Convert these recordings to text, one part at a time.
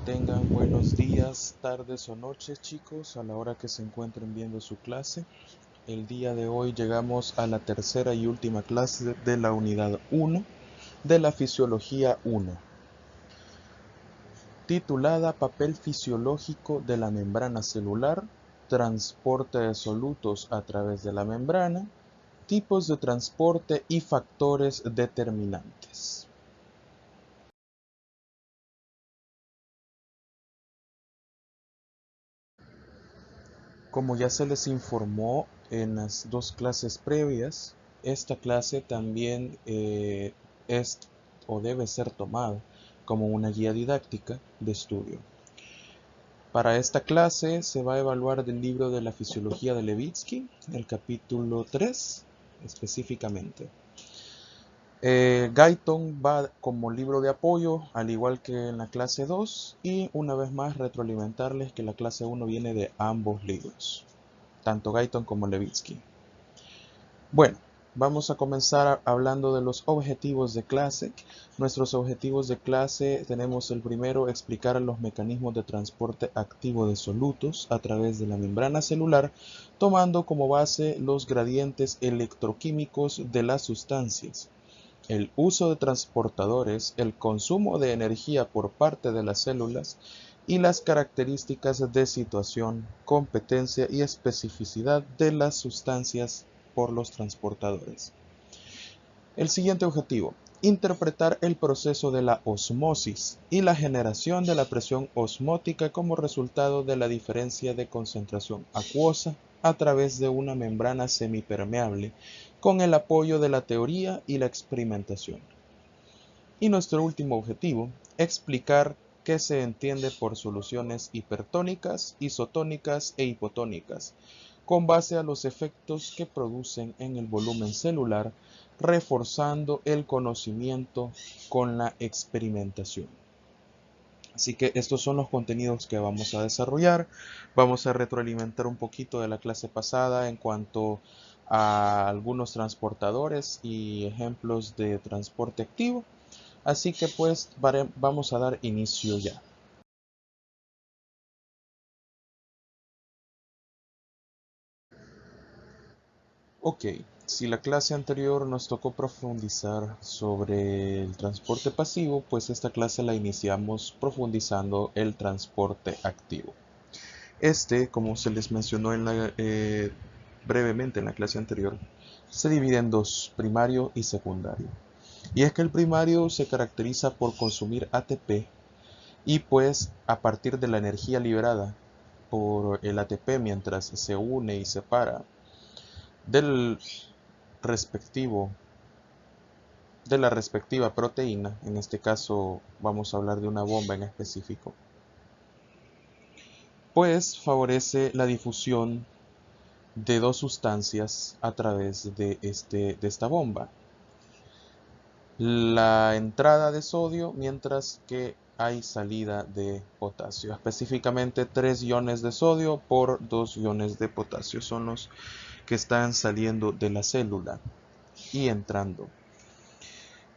Tengan buenos días, tardes o noches, chicos, a la hora que se encuentren viendo su clase. El día de hoy llegamos a la tercera y última clase de la unidad 1 de la Fisiología 1, titulada Papel fisiológico de la membrana celular, transporte de solutos a través de la membrana, tipos de transporte y factores determinantes. Como ya se les informó en las dos clases previas, esta clase también es o debe ser tomada como una guía didáctica de estudio. Para esta clase se va a evaluar del libro de la Fisiología de Levitsky, el capítulo 3 específicamente. Guyton va como libro de apoyo, al igual que en la clase 2, y una vez más retroalimentarles que la clase 1 viene de ambos libros, tanto Guyton como Levitsky. Bueno, vamos a comenzar hablando de los objetivos de clase. Nuestros objetivos de clase tenemos el primero, explicar los mecanismos de transporte activo de solutos a través de la membrana celular, tomando como base los gradientes electroquímicos de las sustancias, el uso de transportadores, el consumo de energía por parte de las células y las características de situación, competencia y especificidad de las sustancias por los transportadores. El siguiente objetivo, interpretar el proceso de la osmosis y la generación de la presión osmótica como resultado de la diferencia de concentración acuosa a través de una membrana semipermeable con el apoyo de la teoría y la experimentación. Y nuestro último objetivo, explicar qué se entiende por soluciones hipertónicas, isotónicas e hipotónicas, con base a los efectos que producen en el volumen celular, reforzando el conocimiento con la experimentación. Así que estos son los contenidos que vamos a desarrollar. Vamos a retroalimentar un poquito de la clase pasada en cuanto a algunos transportadores y ejemplos de transporte activo. Así que pues vamos a dar inicio ya. Ok, si la clase anterior nos tocó profundizar sobre el transporte pasivo, pues esta clase la iniciamos profundizando el transporte activo. Como se les mencionó brevemente en la clase anterior, se divide en dos, primario y secundario. Y es que el primario se caracteriza por consumir ATP y pues a partir de la energía liberada por el ATP mientras se une y separa del respectivo de la respectiva proteína, en este caso vamos a hablar de una bomba en específico, pues favorece la difusión de dos sustancias a través de esta bomba. La entrada de sodio, mientras que hay salida de potasio. Específicamente 3 iones de sodio por 2 iones de potasio son los que están saliendo de la célula y entrando.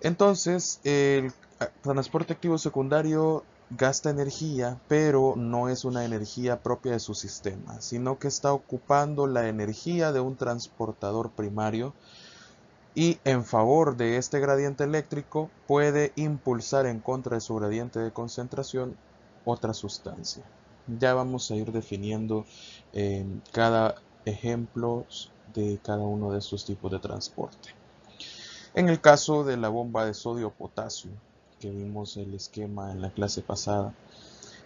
Entonces, el transporte activo secundario gasta energía, pero no es una energía propia de su sistema, sino que está ocupando la energía de un transportador primario y en favor de este gradiente eléctrico puede impulsar en contra de su gradiente de concentración otra sustancia. Ya vamos a ir definiendo cada ejemplo de cada uno de estos tipos de transporte. En el caso de la bomba de sodio-potasio, que vimos el esquema en la clase pasada,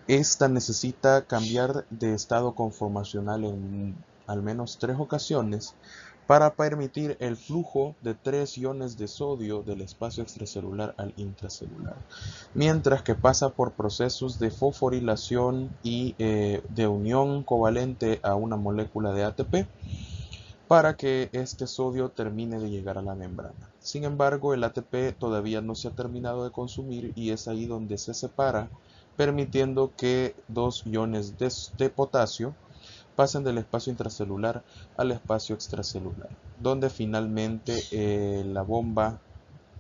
esta necesita cambiar de estado conformacional en al menos 3 ocasiones para permitir el flujo de 3 iones de sodio del espacio extracelular al intracelular, mientras que pasa por procesos de fosforilación y de unión covalente a una molécula de ATP para que este sodio termine de llegar a la membrana. Sin embargo, el ATP todavía no se ha terminado de consumir y es ahí donde se separa, permitiendo que 2 iones de potasio pasen del espacio intracelular al espacio extracelular, donde finalmente la bomba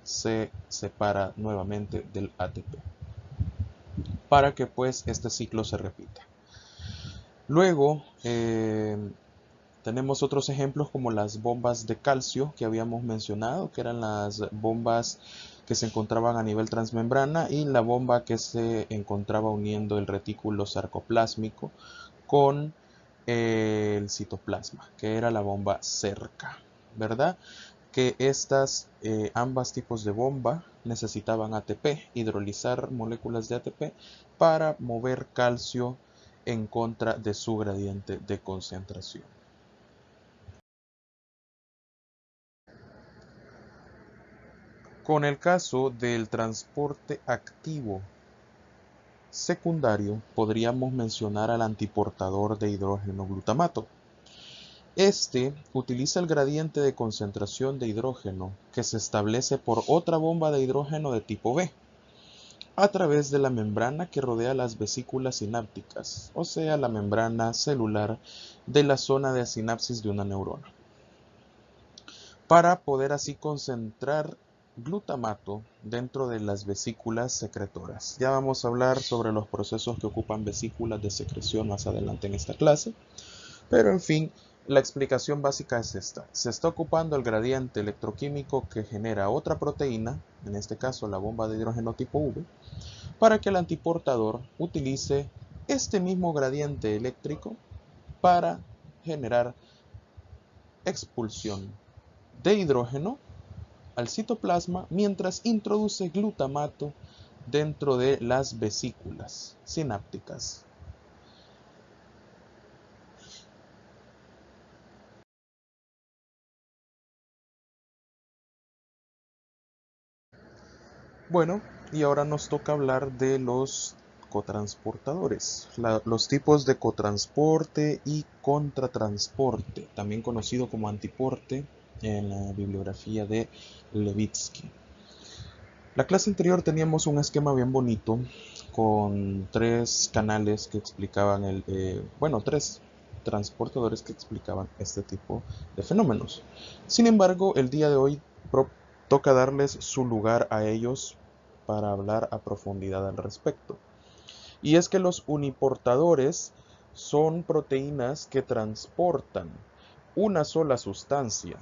se separa nuevamente del ATP. para que pues este ciclo se repita. Luego tenemos otros ejemplos como las bombas de calcio que habíamos mencionado, que eran las bombas que se encontraban a nivel transmembrana, y la bomba que se encontraba uniendo el retículo sarcoplásmico con el citoplasma, que era la bomba cerca, ¿verdad? Que estas ambas tipos de bomba necesitaban ATP, hidrolizar moléculas de ATP para mover calcio en contra de su gradiente de concentración. Con el caso del transporte activo secundario, podríamos mencionar al antiportador de hidrógeno glutamato. Este utiliza el gradiente de concentración de hidrógeno que se establece por otra bomba de hidrógeno de tipo B a través de la membrana que rodea las vesículas sinápticas, o sea, la membrana celular de la zona de sinapsis de una neurona, para poder así concentrar glutamato dentro de las vesículas secretoras. Ya vamos a hablar sobre los procesos que ocupan vesículas de secreción más adelante en esta clase, pero en fin, la explicación básica es esta. Se está ocupando el gradiente electroquímico que genera otra proteína, en este caso la bomba de hidrógeno tipo V, para que el antiportador utilice este mismo gradiente eléctrico para generar expulsión de hidrógeno al citoplasma mientras introduce glutamato dentro de las vesículas sinápticas. Bueno, y ahora nos toca hablar de los cotransportadores, los tipos de cotransporte y contratransporte, también conocido como antiporte en la bibliografía de Levitsky. La clase anterior teníamos un esquema bien bonito con tres canales que explicaban tres transportadores que explicaban este tipo de fenómenos. Sin embargo, el día de hoy toca darles su lugar a ellos para hablar a profundidad al respecto. Y es que los uniportadores son proteínas que transportan una sola sustancia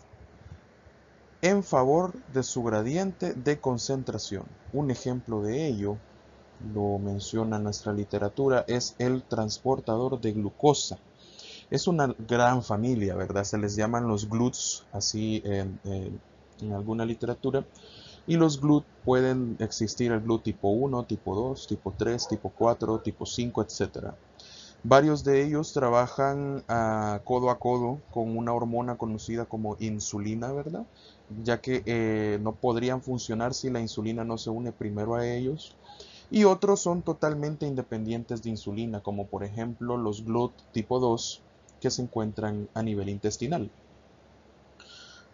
en favor de su gradiente de concentración. Un ejemplo de ello, lo menciona nuestra literatura, es el transportador de glucosa. Es una gran familia, ¿verdad? Se les llaman los GLUTs, así en alguna literatura. Y los GLUT pueden existir el GLUT tipo 1, tipo 2, tipo 3, tipo 4, tipo 5, etc. Varios de ellos trabajan codo a codo con una hormona conocida como insulina, ¿verdad? Ya que no podrían funcionar si la insulina no se une primero a ellos. Y otros son totalmente independientes de insulina, como por ejemplo los GLUT tipo 2 que se encuentran a nivel intestinal.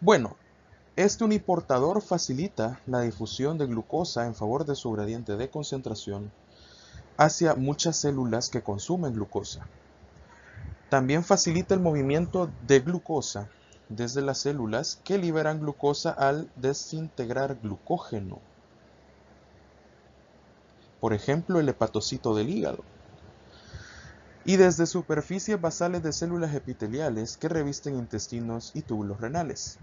Bueno, este uniportador facilita la difusión de glucosa en favor de su gradiente de concentración hacia muchas células que consumen glucosa. También facilita el movimiento de glucosa desde las células que liberan glucosa al desintegrar glucógeno. Por ejemplo, el hepatocito del hígado. Y desde superficies basales de células epiteliales que revisten intestinos y túbulos renales.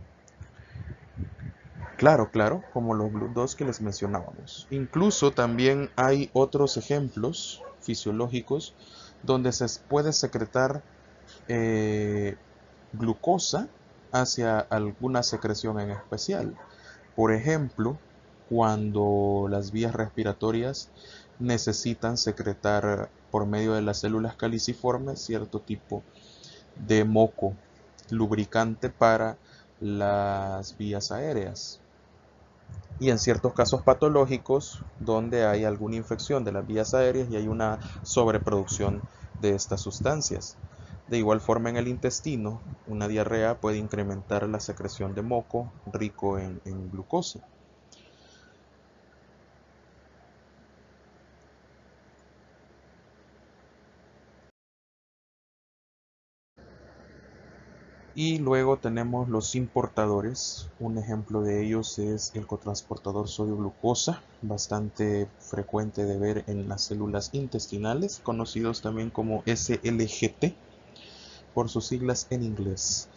Claro, como los GLUT2 que les mencionábamos. Incluso también hay otros ejemplos fisiológicos donde se puede secretar glucosa hacia alguna secreción en especial. Por ejemplo, cuando las vías respiratorias necesitan secretar por medio de las células caliciformes cierto tipo de moco lubricante para las vías aéreas. Y en ciertos casos patológicos donde hay alguna infección de las vías aéreas y hay una sobreproducción de estas sustancias. De igual forma en el intestino, una diarrea puede incrementar la secreción de moco rico en glucosa. Y luego tenemos los importadores. Un ejemplo de ellos es el cotransportador sodio-glucosa, bastante frecuente de ver en las células intestinales, conocidos también como SLGT por sus siglas en inglés.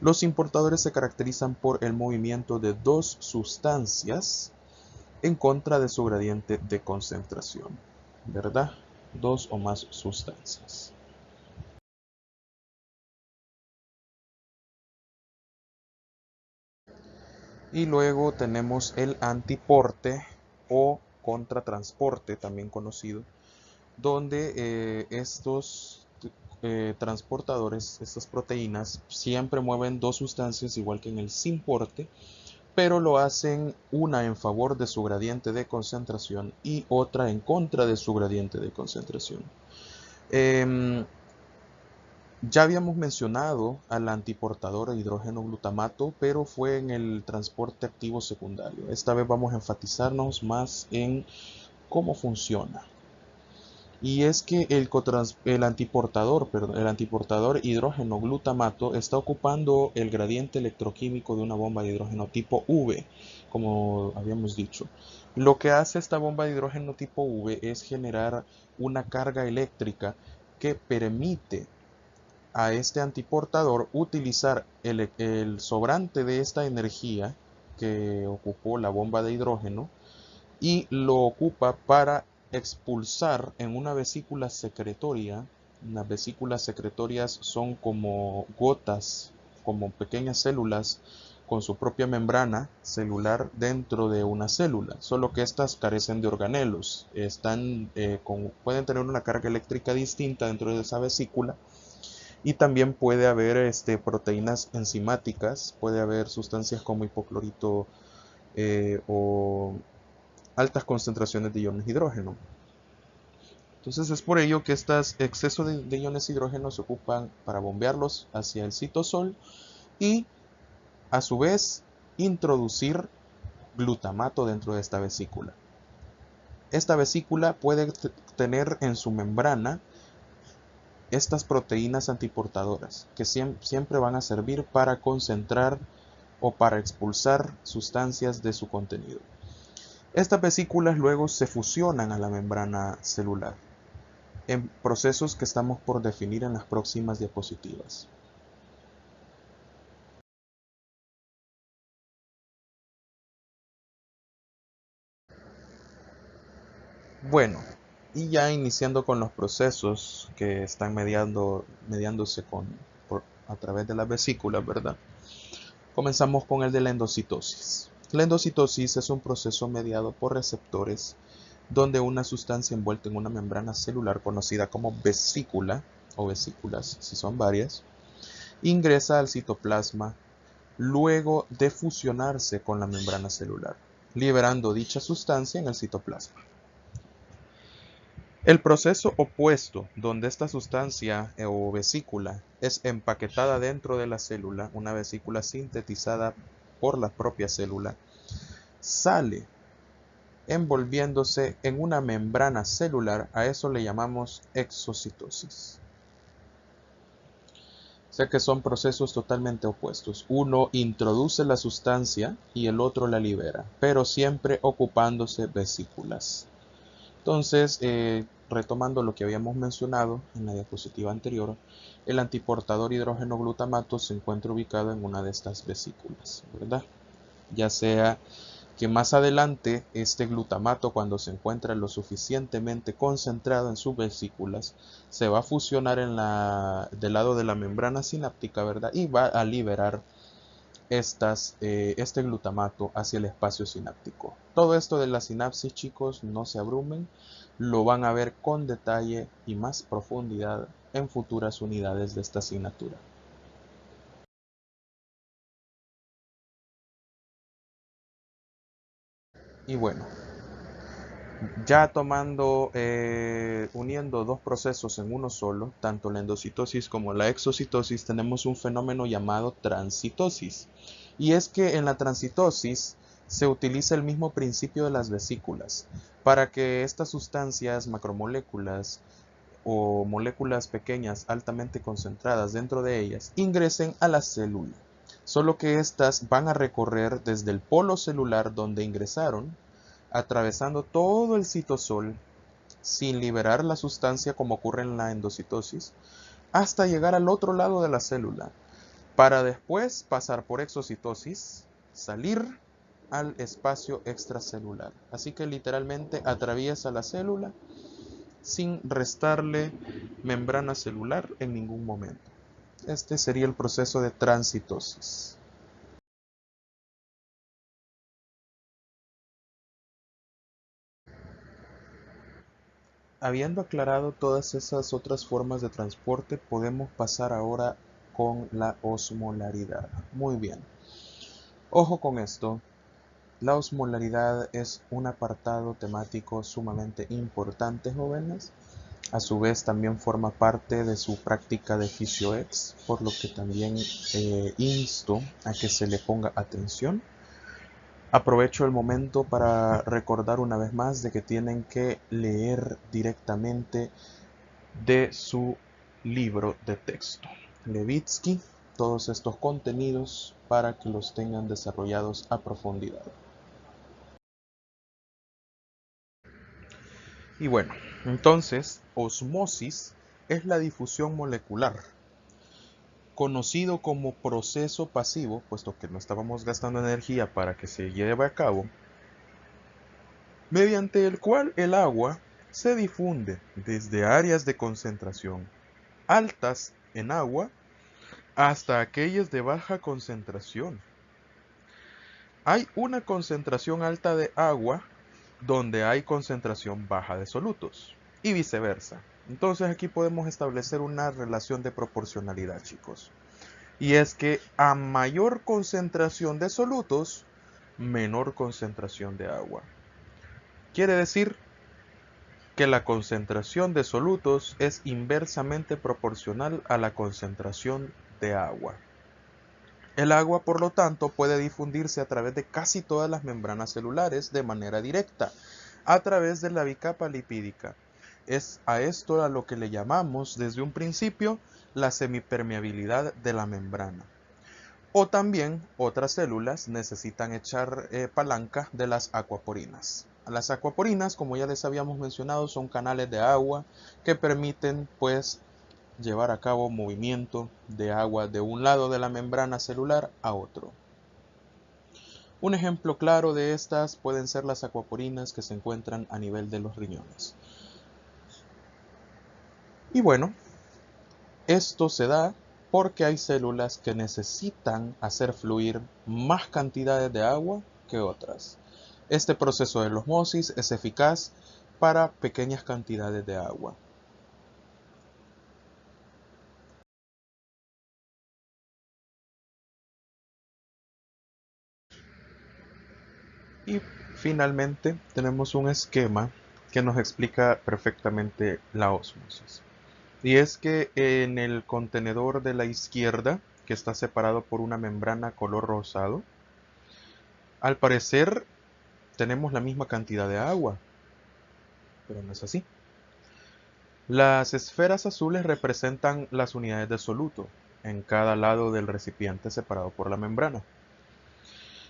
Los importadores se caracterizan por el movimiento de dos sustancias en contra de su gradiente de concentración, ¿verdad? Dos o más sustancias. Y luego tenemos el antiporte o contratransporte, también conocido, donde estos transportadores, estas proteínas, siempre mueven dos sustancias igual que en el simporte, pero lo hacen una en favor de su gradiente de concentración y otra en contra de su gradiente de concentración. Ya habíamos mencionado al antiportador de hidrógeno glutamato, pero fue en el transporte activo secundario. Esta vez vamos a enfatizarnos más en cómo funciona. Y es que el antiportador hidrógeno glutamato está ocupando el gradiente electroquímico de una bomba de hidrógeno tipo V, como habíamos dicho. Lo que hace esta bomba de hidrógeno tipo V es generar una carga eléctrica que permite a este antiportador utilizar el sobrante de esta energía que ocupó la bomba de hidrógeno y lo ocupa para expulsar en una vesícula secretoria. Las vesículas secretorias son como gotas, como pequeñas células con su propia membrana celular dentro de una célula, solo que estas carecen de organelos, pueden tener una carga eléctrica distinta dentro de esa vesícula. Y también puede haber proteínas enzimáticas, puede haber sustancias como hipoclorito o altas concentraciones de iones de hidrógeno. Entonces es por ello que estos excesos de iones de hidrógeno se ocupan para bombearlos hacia el citosol y a su vez introducir glutamato dentro de esta vesícula. Esta vesícula puede tener en su membrana estas proteínas antiportadoras que siempre van a servir para concentrar o para expulsar sustancias de su contenido. Estas vesículas luego se fusionan a la membrana celular en procesos que estamos por definir en las próximas diapositivas. Bueno, y ya iniciando con los procesos que están mediándose a través de las vesículas, ¿verdad? Comenzamos con el de la endocitosis. La endocitosis es un proceso mediado por receptores donde una sustancia envuelta en una membrana celular conocida como vesícula o vesículas, si son varias, ingresa al citoplasma luego de fusionarse con la membrana celular, liberando dicha sustancia en el citoplasma. El proceso opuesto, donde esta sustancia o vesícula es empaquetada dentro de la célula, una vesícula sintetizada por la propia célula, sale envolviéndose en una membrana celular, a eso le llamamos exocitosis. O sea que son procesos totalmente opuestos. Uno introduce la sustancia y el otro la libera, pero siempre ocupándose vesículas. Entonces, retomando lo que habíamos mencionado en la diapositiva anterior, el antiportador hidrógeno glutamato se encuentra ubicado en una de estas vesículas, ¿verdad? Ya sea que más adelante este glutamato, cuando se encuentra lo suficientemente concentrado en sus vesículas, se va a fusionar del lado de la membrana sináptica, ¿verdad? Y va a liberar este glutamato hacia el espacio sináptico. Todo esto de la sinapsis, chicos, no se abrumen, lo van a ver con detalle y más profundidad en futuras unidades de esta asignatura. Y bueno, ya uniendo dos procesos en uno solo, tanto la endocitosis como la exocitosis, tenemos un fenómeno llamado transitosis. Y es que en la transitosis se utiliza el mismo principio de las vesículas para que estas sustancias macromoléculas o moléculas pequeñas altamente concentradas dentro de ellas ingresen a la célula, solo que éstas van a recorrer desde el polo celular donde ingresaron, atravesando todo el citosol sin liberar la sustancia como ocurre en la endocitosis, hasta llegar al otro lado de la célula, para después pasar por exocitosis, salir al espacio extracelular. Así que literalmente atraviesa la célula sin restarle membrana celular en ningún momento. Este sería el proceso de transitosis. Habiendo aclarado todas esas otras formas de transporte, podemos pasar ahora con la osmolaridad. Muy bien. Ojo con esto. La osmolaridad es un apartado temático sumamente importante, jóvenes. A su vez también forma parte de su práctica de FisioEx, por lo que también insto a que se le ponga atención. Aprovecho el momento para recordar una vez más de que tienen que leer directamente de su libro de texto, Levitsky, todos estos contenidos para que los tengan desarrollados a profundidad. Y bueno, entonces, osmosis es la difusión molecular, conocido como proceso pasivo, puesto que no estábamos gastando energía para que se lleve a cabo, mediante el cual el agua se difunde desde áreas de concentración altas en agua hasta aquellas de baja concentración. Hay una concentración alta de agua donde hay concentración baja de solutos y viceversa. Entonces aquí podemos establecer una relación de proporcionalidad, chicos. Y es que a mayor concentración de solutos, menor concentración de agua. Quiere decir que la concentración de solutos es inversamente proporcional a la concentración de agua. El agua, por lo tanto, puede difundirse a través de casi todas las membranas celulares de manera directa, a través de la bicapa lipídica. Es a esto a lo que le llamamos desde un principio la semipermeabilidad de la membrana. O también otras células necesitan echar palanca de las acuaporinas. Las acuaporinas, como ya les habíamos mencionado, son canales de agua que permiten pues llevar a cabo movimiento de agua de un lado de la membrana celular a otro. Un ejemplo claro de estas pueden ser las acuaporinas que se encuentran a nivel de los riñones. Y bueno, esto se da porque hay células que necesitan hacer fluir más cantidades de agua que otras. Este proceso de osmosis es eficaz para pequeñas cantidades de agua. Y finalmente tenemos un esquema que nos explica perfectamente la ósmosis. Y es que en el contenedor de la izquierda, que está separado por una membrana color rosado, al parecer tenemos la misma cantidad de agua, pero no es así. Las esferas azules representan las unidades de soluto en cada lado del recipiente separado por la membrana.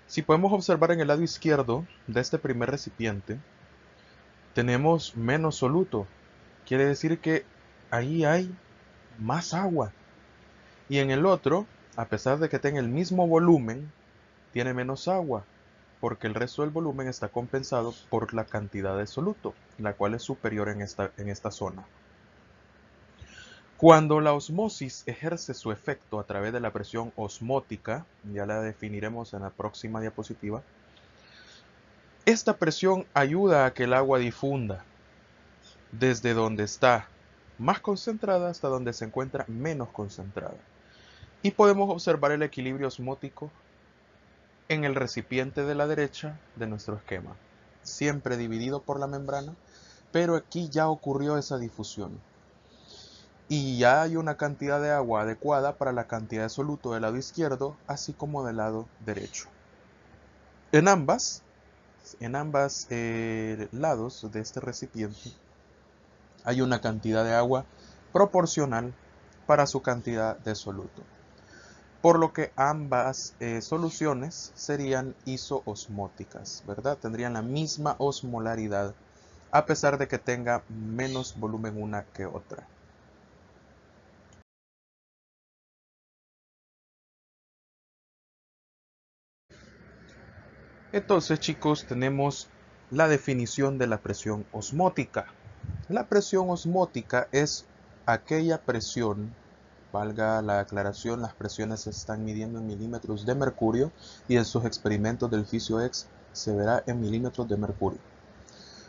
Si podemos observar en el lado izquierdo de este primer recipiente, tenemos menos soluto. Quiere decir que ahí hay más agua. Y en el otro, a pesar de que tenga el mismo volumen, tiene menos agua, porque el resto del volumen está compensado por la cantidad de soluto, la cual es superior en esta zona. Cuando la osmosis ejerce su efecto a través de la presión osmótica, ya la definiremos en la próxima diapositiva, esta presión ayuda a que el agua difunda desde donde está más concentrada hasta donde se encuentra menos concentrada. Y podemos observar el equilibrio osmótico en el recipiente de la derecha de nuestro esquema, siempre dividido por la membrana, pero aquí ya ocurrió esa difusión. Y ya hay una cantidad de agua adecuada para la cantidad de soluto del lado izquierdo, así como del lado derecho. En ambas lados de este recipiente hay una cantidad de agua proporcional para su cantidad de soluto, por lo que ambas soluciones serían isoosmóticas, ¿verdad? Tendrían la misma osmolaridad a pesar de que tenga menos volumen una que otra. Entonces, chicos, tenemos la definición de la presión osmótica. La presión osmótica es aquella presión, valga la aclaración, las presiones se están midiendo en milímetros de mercurio y en sus experimentos del Physio-X se verá en milímetros de mercurio.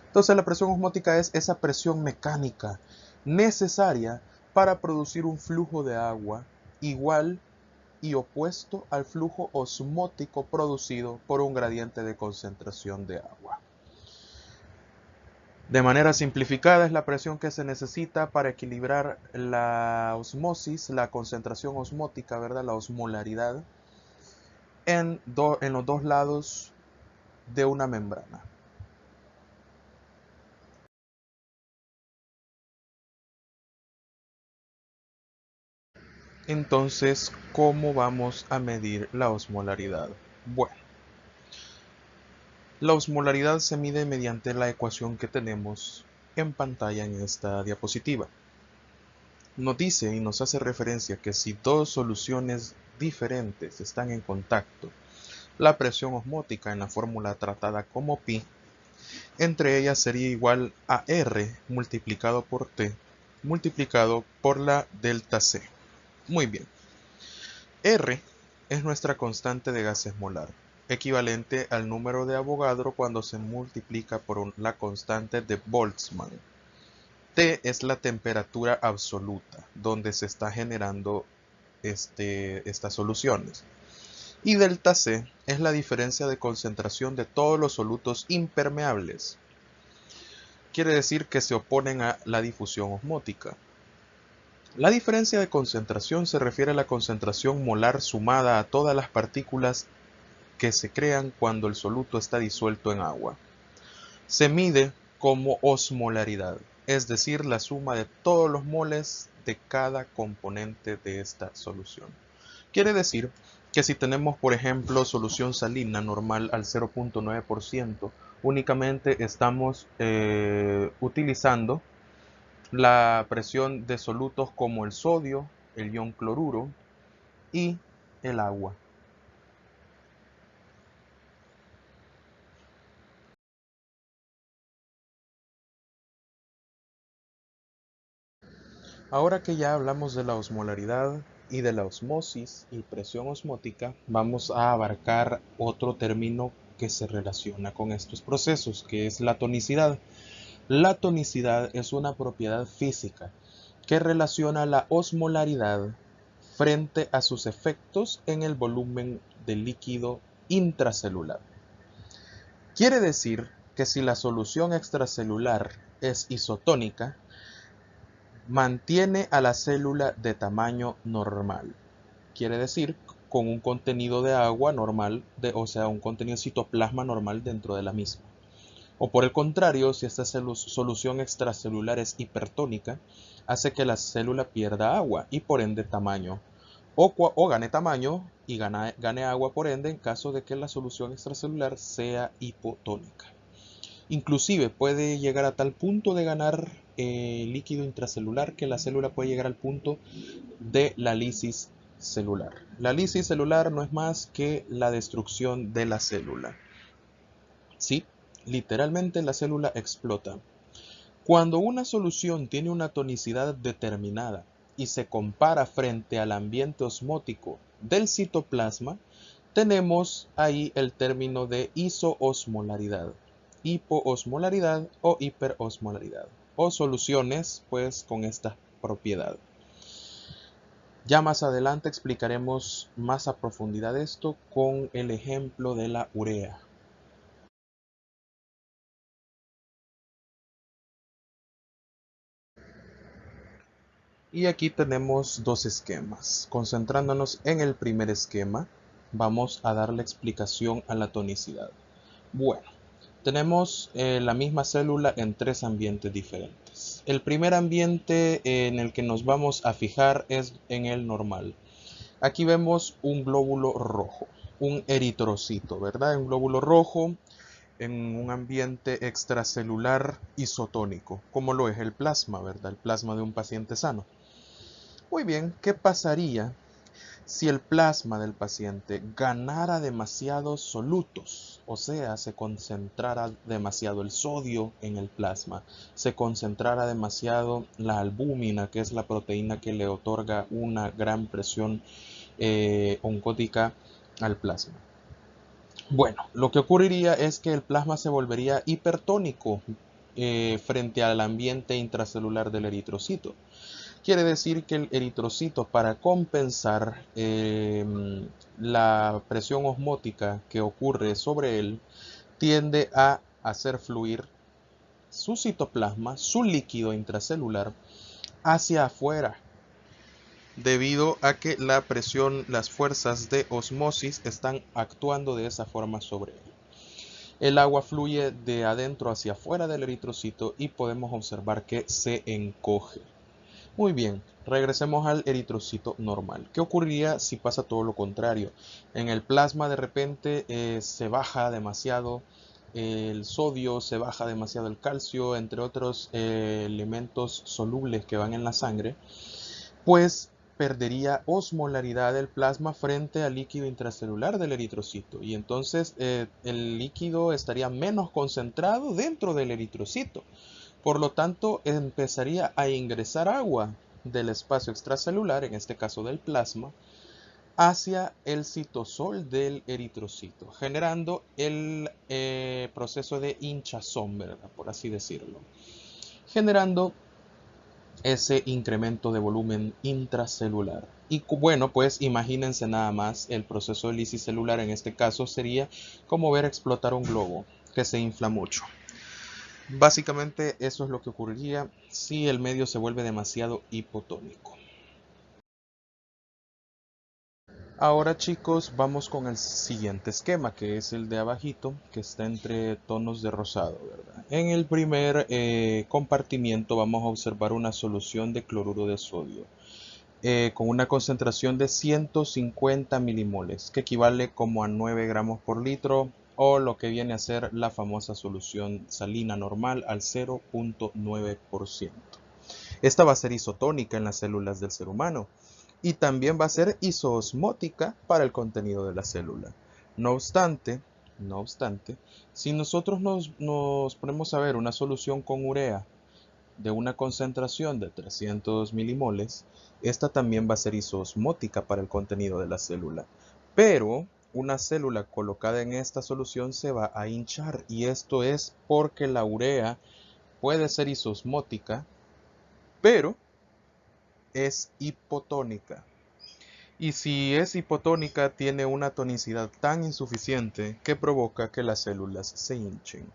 Entonces la presión osmótica es esa presión mecánica necesaria para producir un flujo de agua igual y opuesto al flujo osmótico producido por un gradiente de concentración de agua. De manera simplificada, es la presión que se necesita para equilibrar la osmosis, la concentración osmótica, ¿verdad? La osmolaridad en los dos lados de una membrana. Entonces, ¿cómo vamos a medir la osmolaridad? Bueno, la osmolaridad se mide mediante la ecuación que tenemos en pantalla en esta diapositiva. Nos dice y nos hace referencia que si dos soluciones diferentes están en contacto, la presión osmótica en la fórmula tratada como pi, entre ellas sería igual a R multiplicado por T multiplicado por la delta C. Muy bien. R es nuestra constante de gases molar, equivalente al número de Avogadro cuando se multiplica por la constante de Boltzmann. T es la temperatura absoluta donde se está generando estas soluciones. Y delta C es la diferencia de concentración de todos los solutos impermeables. Quiere decir que se oponen a la difusión osmótica. La diferencia de concentración se refiere a la concentración molar sumada a todas las partículas que se crean cuando el soluto está disuelto en agua. Se mide como osmolaridad, es decir, la suma de todos los moles de cada componente de esta solución. Quiere decir que si tenemos, por ejemplo, solución salina normal al 0.9%, únicamente estamos utilizando la presión de solutos como el sodio, el ion cloruro y el agua. Ahora que ya hablamos de la osmolaridad y de la osmosis y presión osmótica, vamos a abarcar otro término que se relaciona con estos procesos, que es la tonicidad. La tonicidad es una propiedad física que relaciona la osmolaridad frente a sus efectos en el volumen del líquido intracelular. Quiere decir que si la solución extracelular es isotónica, mantiene a la célula de tamaño normal. Quiere decir con un contenido de agua normal, o sea, un contenido de citoplasma normal dentro de la misma. O por el contrario, si esta solución extracelular es hipertónica, hace que la célula pierda agua y por ende tamaño. O gane tamaño y gane agua por ende en caso de que la solución extracelular sea hipotónica. Inclusive puede llegar a tal punto de ganar líquido intracelular que la célula puede llegar al punto de la lisis celular. La lisis celular no es más que la destrucción de la célula. Sí, literalmente la célula explota. Cuando una solución tiene una tonicidad determinada y se compara frente al ambiente osmótico del citoplasma, tenemos ahí el término de isoosmolaridad, hipoosmolaridad o hiperosmolaridad, o soluciones pues con esta propiedad. Ya más adelante explicaremos más a profundidad esto con el ejemplo de la urea. Y aquí tenemos dos esquemas. Concentrándonos en el primer esquema, vamos a dar la explicación a la tonicidad. Bueno, Tenemos la misma célula en tres ambientes diferentes. El primer ambiente en el que nos vamos a fijar es en el normal. Aquí vemos un glóbulo rojo, un eritrocito, ¿verdad? Un glóbulo rojo en un ambiente extracelular isotónico, como lo es el plasma, ¿verdad? El plasma de un paciente sano. Muy bien, ¿qué pasaría si el plasma del paciente ganara demasiados solutos? O sea, se concentrara demasiado el sodio en el plasma, se concentrara demasiado la albúmina, que es la proteína que le otorga una gran presión oncótica al plasma. Bueno, lo que ocurriría es que el plasma se volvería hipertónico frente al ambiente intracelular del eritrocito. Quiere decir que el eritrocito, para compensar la presión osmótica que ocurre sobre él, tiende a hacer fluir su citoplasma, su líquido intracelular, hacia afuera, debido a que la presión, las fuerzas de osmosis están actuando de esa forma sobre él. El agua fluye de adentro hacia afuera del eritrocito y podemos observar que se encoge. Muy bien, regresemos al eritrocito normal. ¿Qué ocurriría si pasa todo lo contrario? En el plasma de repente se baja demasiado el sodio, se baja demasiado el calcio, entre otros elementos solubles que van en la sangre, pues perdería osmolaridad del plasma frente al líquido intracelular del eritrocito y entonces el líquido estaría menos concentrado dentro del eritrocito. Por lo tanto, empezaría a ingresar agua del espacio extracelular, en este caso del plasma, hacia el citosol del eritrocito, generando el proceso de hinchazón, ¿verdad? Por así decirlo, generando ese incremento de volumen intracelular. Y bueno, pues imagínense nada más el proceso de lisis celular, en este caso sería como ver explotar un globo que se infla mucho. Básicamente eso es lo que ocurriría si el medio se vuelve demasiado hipotónico. Ahora chicos, vamos con el siguiente esquema, que es el de abajito, que está entre tonos de rosado, ¿verdad? En el primer compartimiento vamos a observar una solución de cloruro de sodio con una concentración de 150 milimoles, que equivale como a 9 gramos por litro, o lo que viene a ser la famosa solución salina normal al 0.9%. Esta va a ser isotónica en las células del ser humano y también va a ser isoosmótica para el contenido de la célula. No obstante, si nosotros nos ponemos a ver una solución con urea de una concentración de 300 milimoles, esta también va a ser isoosmótica para el contenido de la célula. Pero una célula colocada en esta solución se va a hinchar, y esto es porque la urea puede ser isoosmótica, pero es hipotónica. Y si es hipotónica, tiene una tonicidad tan insuficiente que provoca que las células se hinchen.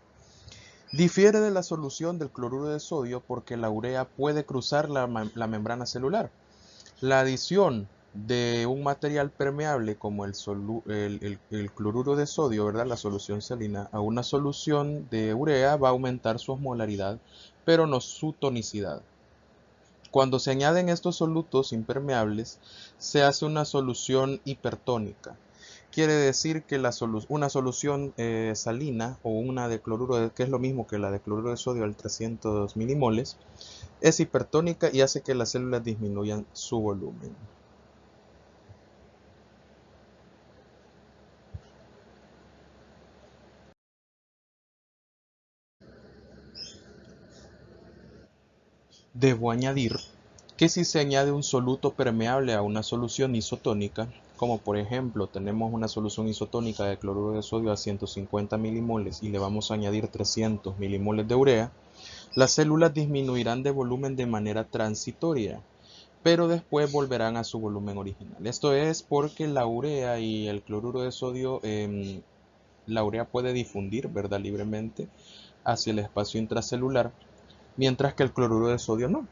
Difiere de la solución del cloruro de sodio porque la urea puede cruzar la membrana celular. La adición de un material permeable como el cloruro de sodio, ¿verdad? La solución salina, a una solución de urea va a aumentar su osmolaridad, pero no su tonicidad. Cuando se añaden estos solutos impermeables, se hace una solución hipertónica. Quiere decir que una solución salina o una de cloruro, que es lo mismo que la de cloruro de sodio al 300 milimoles, es hipertónica y hace que las células disminuyan su volumen. Debo añadir que si se añade un soluto permeable a una solución isotónica, como por ejemplo tenemos una solución isotónica de cloruro de sodio a 150 milimoles y le vamos a añadir 300 milimoles de urea, las células disminuirán de volumen de manera transitoria, pero después volverán a su volumen original. Esto es porque la urea y el cloruro de sodio, la urea puede difundir, ¿verdad?, libremente hacia el espacio intracelular, mientras que el cloruro de sodio no.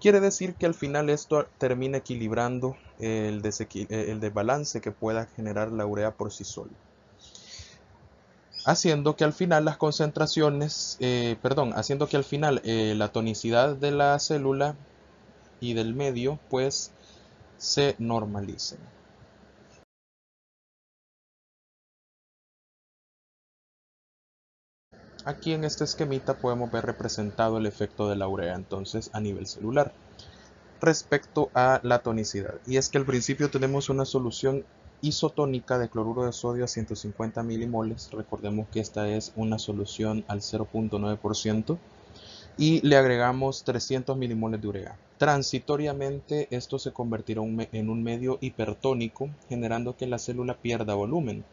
Quiere decir que al final esto termina equilibrando el desbalance que pueda generar la urea por sí sola. haciendo que al final las concentraciones, haciendo que al final la tonicidad de la célula y del medio pues se normalicen. Aquí en este esquemita podemos ver representado el efecto de la urea entonces a nivel celular respecto a la tonicidad. Y es que al principio tenemos una solución isotónica de cloruro de sodio a 150 milimoles. Recordemos que esta es una solución al 0.9% y le agregamos 300 milimoles de urea. Transitoriamente esto se convertirá en un medio hipertónico, generando que la célula pierda volumen,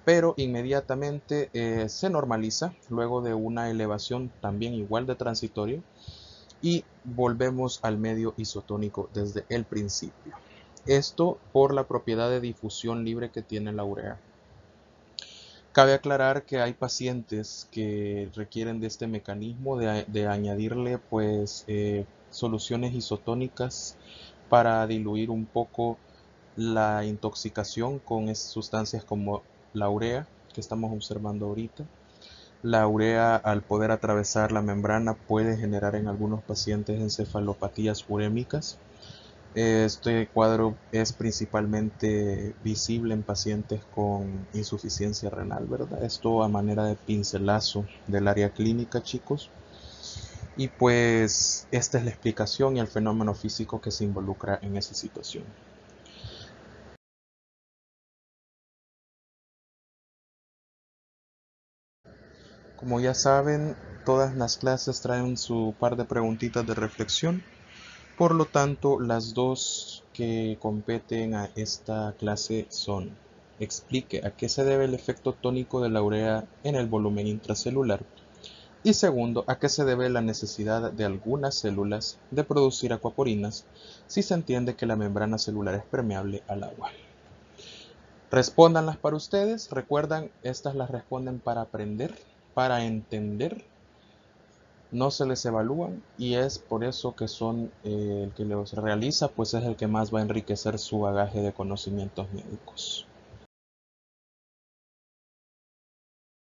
pero inmediatamente se normaliza luego de una elevación también igual de transitorio y volvemos al medio isotónico desde el principio. Esto por la propiedad de difusión libre que tiene la urea. Cabe aclarar que hay pacientes que requieren de este mecanismo de añadirle pues soluciones isotónicas para diluir un poco la intoxicación con sustancias como la urea que estamos observando ahorita. La urea, al poder atravesar la membrana, puede generar en algunos pacientes encefalopatías urémicas. Este cuadro es principalmente visible en pacientes con insuficiencia renal, ¿verdad? Esto a manera de pincelazo del área clínica, chicos. Y pues esta es la explicación y el fenómeno físico que se involucra en esa situación. Como ya saben, todas las clases traen su par de preguntitas de reflexión. Por lo tanto, las dos que competen a esta clase son: explique a qué se debe el efecto tónico de la urea en el volumen intracelular. Y segundo, a qué se debe la necesidad de algunas células de producir acuaporinas si se entiende que la membrana celular es permeable al agua. Respóndanlas para ustedes. Recuerdan, estas las responden para aprender, para entender, no se les evalúan y es por eso que son el que los realiza, pues es el que más va a enriquecer su bagaje de conocimientos médicos.